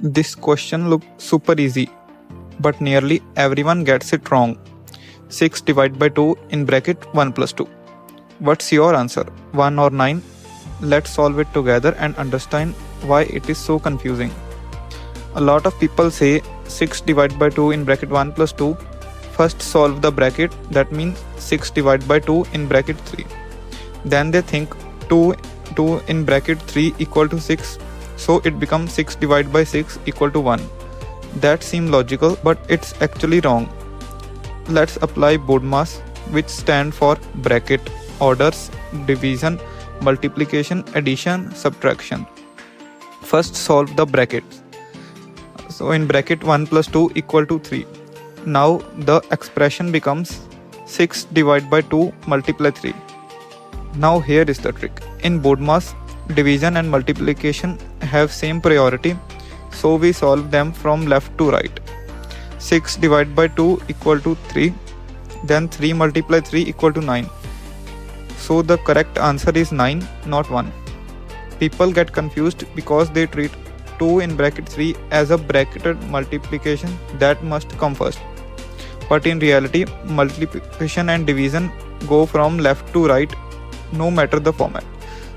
This question looks super easy, but nearly everyone gets it wrong. 6 divided by 2 in bracket 1 plus 2. What's your answer? 1 or 9? Let's solve it together and understand why it is so confusing. A lot of people say 6 divided by 2 in bracket 1 plus 2. First solve the bracket, that means 6 divided by 2 in bracket 3. Then they think 2 in bracket 3 equal to 6, so it becomes 6 divided by 6 equal to 1. That seems logical, but it's actually wrong. Let's apply BODMAS, which stand for bracket, orders, division, multiplication, addition, subtraction. First solve the brackets. So in bracket 1 plus 2 equal to 3. Now the expression becomes 6 divided by 2 multiply 3. Now here is the trick. In BODMAS, division and multiplication have same priority, so we solve them from left to right. 6 divided by 2 equal to 3. Then 3 multiply 3 equal to 9. So the correct answer is 9, not 1. People get confused because they treat 2 in bracket 3 as a bracketed multiplication that must come first. But in reality, multiplication and division go from left to right no matter the format.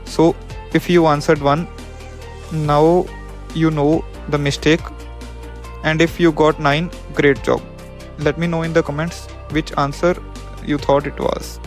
So if you answered 1, now you know the mistake. And if you got 9, great job. Let me know in the comments which answer you thought it was.